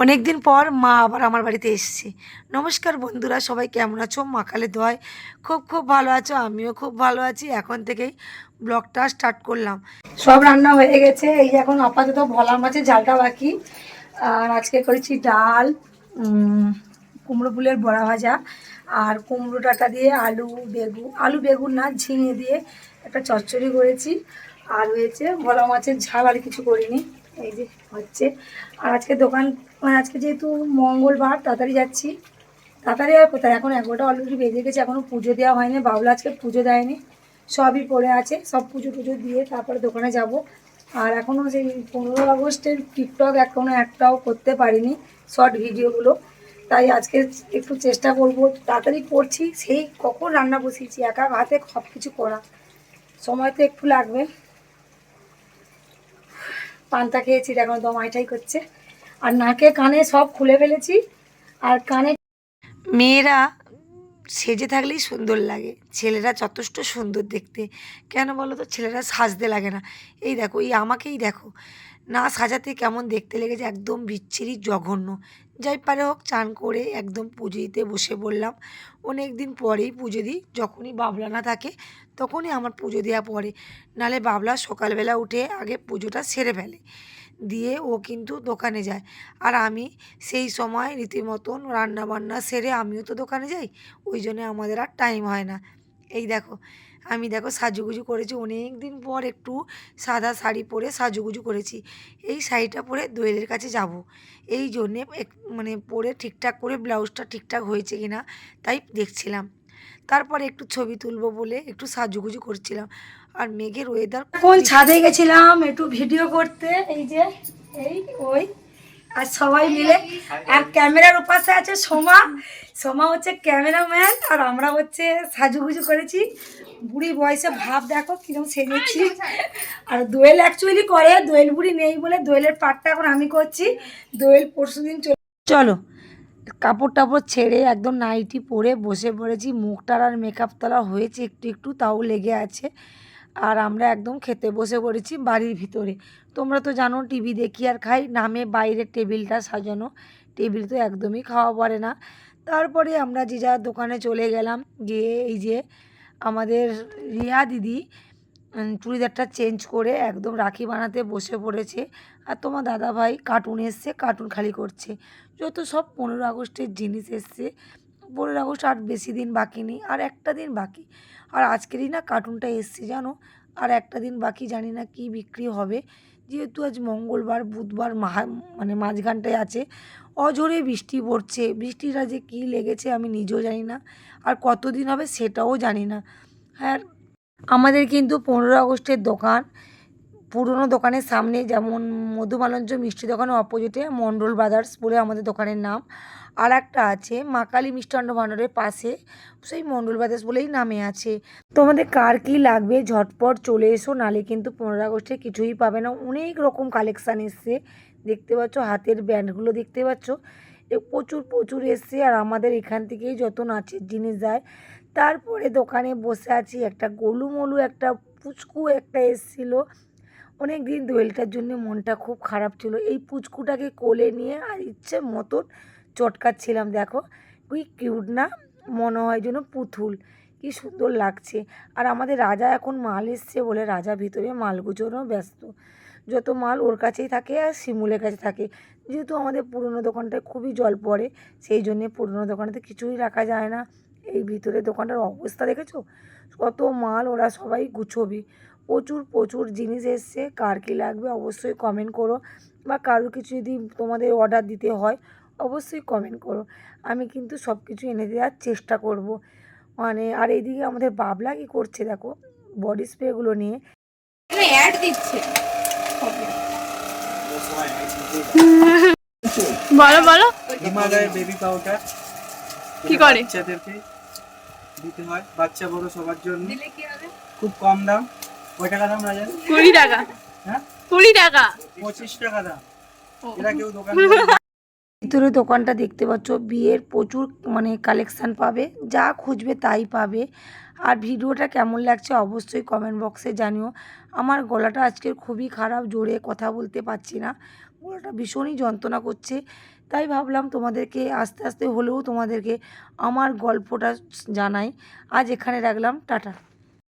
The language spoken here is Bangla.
অনেক দিন পর মা আবার আমার বাড়িতে এসেছে। নমস্কার বন্ধুরা, সবাই কেমন আছো? মা কালী দোয়ায় খুব খুব ভালো আছো, আমিও খুব ভালো আছি। এখন থেকেই ব্লগটা স্টার্ট করলাম। সব রান্না হয়ে গেছে, এই যে এখন আপাতত ভোলা মাছের ঝালটা বাকি। আর আজকে করেছি ডাল, কুমড়ো ফুলের বড়া ভাজা, আর কুমড়ো ডাঁটা দিয়ে আলু বেগুন না, ঝিঙে দিয়ে একটা চচ্চড়ি করেছি। আর হয়েছে ভোলা মাছের ঝাল, আর কিছু করিনি। এই যে হচ্ছে। আর আজকে দোকান, মানে আজকে যেহেতু মঙ্গলবার, তাড়াতাড়ি যাচ্ছি। তাড়াতাড়ি আর কোথায়, এখন 11টা অলরেডি বেজে গেছে, এখনও পুজো দেওয়া হয়নি। বাবলা আজকে পুজো দেয়নি, সবই পড়ে আছে। সব পুজো টুজো দিয়ে তারপরে দোকানে যাব। আর এখনও সেই 15 আগস্টের টিকটক এখনও একটাও করতে পারিনি, শর্ট ভিডিওগুলো। তাই আজকে একটু চেষ্টা করব, তাড়াতাড়ি করছি। সেই কখন রান্না বসিয়েছি, একা হাতে সব কিছু করা, সময় তো একটু লাগবে। পান্তা খেয়েছি, এখন দম আইটাই করছে। আর নাকে কানে সব খুলে ফেলেছি। আর কানে মেয়েরা সেজে থাকলেই সুন্দর লাগে, ছেলেরা যথেষ্ট সুন্দর দেখতে। কেন বলো তো? ছেলেরা সাজতে লাগে না। এই দেখো, এই আমাকেই দেখো, না সাজাতে কেমন দেখতে লেগেছে, একদম বিচ্ছিরি জঘন্য। যাই পারে হোক, চান করে একদম পুজো দিতে বসে পড়লাম। অনেক দিন পরেই পুজো দিই, যখনই বাবলা না থাকে তখনই আমার পুজো দেওয়া পড়ে। নাহলে বাবলা সকালবেলা উঠে আগে পুজোটা সেরে ফেলে, দিয়ে ও কিন্তু দোকানে যায়। আর আমি সেই সময় রীতিমতন রান্নাবান্না সেরে আমিও তো দোকানে যাই, ওই জন্য আমাদের আর টাইম হয় না। এই দেখো, আমি দেখো সাজুগুজু করেছি, অনেক দিন পর একটু সাদা শাড়ি পরে সাজুগুজু করেছি। এই শাড়িটা পরে দোয়েলের কাছে যাব, এই জন্যে মানে পরে ঠিকঠাক করে ব্লাউজটা ঠিকঠাক হয়েছে কি না তাই দেখছিলাম। তারপরে একটু ছবি তুলবো বলে একটু সাজুগুজু করছিলাম। আর মেঘের ওয়েদার, এখন ছাদে গেছিলাম একটু ভিডিও করতে। এই যে এই ওই, আর সবাই মিলে। আর ক্যামেরার উপাশে আছে সোমা। সোমা হচ্ছে ক্যামেরাম্যান, আর আমরা হচ্ছে সাজুগুজু করেছি। বুড়ি বয়সে ভাব দেখো কিরকম সেজেছি। আর দোয়েল অ্যাকচুয়ালি করে, দোয়েল বুড়ি নেই বলে দোয়েলের পাটটা এখন আমি করছি। দোয়েল পরশুদিন চলো কাপড় টাপড় ছেড়ে একদম নাইটি পরে বসে পড়েছি। মুখটার আর মেকআপ তোলা হয়েছে একটু একটু, তাও লেগে আছে। আর আমরা একদম খেতে বসে পড়েছি বাড়ির ভিতরে। তোমরা তো জানো টিভি দেখি আর খাই, নামে বাইরের টেবিলটা সাজানো, টেবিল তো একদমই খাওয়া পড়ে না। তারপরে আমরা যে যার দোকানে চলে গেলাম, গিয়ে এই যে আমাদের রিয়া দিদি চুড়িদারটা চেঞ্জ করে একদম রাখি বানাতে বসে পড়েছে। আর তোমার দাদাভাই কার্টুন এসছে, কার্টুন খালি করছে। যত সব 15 আগস্টের জিনিস এসছে। 15 আগস্ট আর বেশি দিন বাকি নেই, আর একটা দিন বাকি। আর আজকেরই না কার্টুনটা এসছে জানো, আর একটা দিন বাকি। জানি না কি বিক্রি হবে, যেহেতু আজ মঙ্গলবার বুধবার মানে মাঝখানটায় আছে। অঝোরে বৃষ্টি পড়ছে, বৃষ্টিটা যে কী লেগেছে আমি নিজেও জানি না, আর কতদিন হবে সেটাও জানি না। হ্যাঁ, আমাদের কিন্তু 15 আগস্টের দোকান, পুরনো দোকানের সামনে, যেমন মধুমালঞ্চ মিষ্টি দোকানের অপোজিটে মণ্ডল ব্রাদার্স বলে আমাদের দোকানের নাম। আর একটা আছে মা কালী মিষ্টান্ন ভাণ্ডারের পাশে, সেই মণ্ডল ব্রাদার্স বলেই নামে আছে। তোমাদের কার কী লাগবে ঝটপট চলে এসো, নালে কিন্তু 15 আগস্টে কিছুই পাবে না। অনেক রকম কালেকশান এসছে, দেখতে পাচ্ছ হাতের ব্যান্ডগুলো দেখতে পাচ্ছ, প্রচুর প্রচুর এসছে। আর আমাদের এখান থেকেই যত নাচের জিনিস যায়। তারপরে দোকানে বসে আছি, একটা গোলুমলু একটা পুচকু একটা এসেছিলো। অনেক দিন দোয়েলটার জন্য মনটা খুব খারাপ ছিল, এই পুচকুটাকে কোলে নিয়ে আর ইচ্ছে মতন চটকাচ্ছিলাম। দেখো কি কিউট না, মনে হয় যেন পুতুল, কি সুন্দর লাগছে। আর আমাদের রাজা এখন মাল এসছে বলে রাজা ভিতরে মাল গুছোনো ব্যস্ত, যত মাল ওর কাছেই থাকে আর শিমুলের কাছে থাকে। যেহেতু আমাদের পুরনো দোকানটায় খুবই জল পড়ে, সেই জন্যে পুরনো দোকানেতে কিছুই রাখা যায় না। এই ভিতরে দোকানটার অবস্থা দেখেছো, কত মাল ওরা সবাই গুছোবি। প্রচুর প্রচুর জিনিস এসছে, কার কী লাগবে অবশ্যই কমেন্ট করো, বা কারোর কিছু যদি তোমাদের অর্ডার দিতে হয় অবশ্যই কমেন্ট করো, আমি কিন্তু সব কিছু এনে দেওয়ার চেষ্টা করব। মানে আর এইদিকে আমাদের বাবলা কী করছে দেখো, বডি স্প্রেগুলো নিয়ে অ্যাড দিচ্ছে। বলো বলো হিমালয়ের বেবি পাউডার কি করে বাচ্চাদেরকে দিতে হয়, বাচ্চা বড় সবার জন্য। খুব কম দাম। কয় টাকা দাম রাজা? 20 টাকা। হ্যাঁ 20 টাকা। 25 টাকা দাম। এরা কেউ দোকান ভিতরে দোকানটা দেখতে পাচ্ছ, বিয়ের প্রচুর মানে কালেকশান পাবে, যা খুঁজবে তাই পাবে। আর ভিডিওটা কেমন লাগছে অবশ্যই কমেন্ট বক্সে জানিও। আমার গলাটা আজকে খুবই খারাপ, জোরে কথা বলতে পারছি না, গলাটা ভীষণই যন্ত্রণা করছে। তাই ভাবলাম তোমাদেরকে আস্তে আস্তে হলেও তোমাদেরকে আমার গল্পটা জানাই। আজ এখানে রাখলাম, টাটা।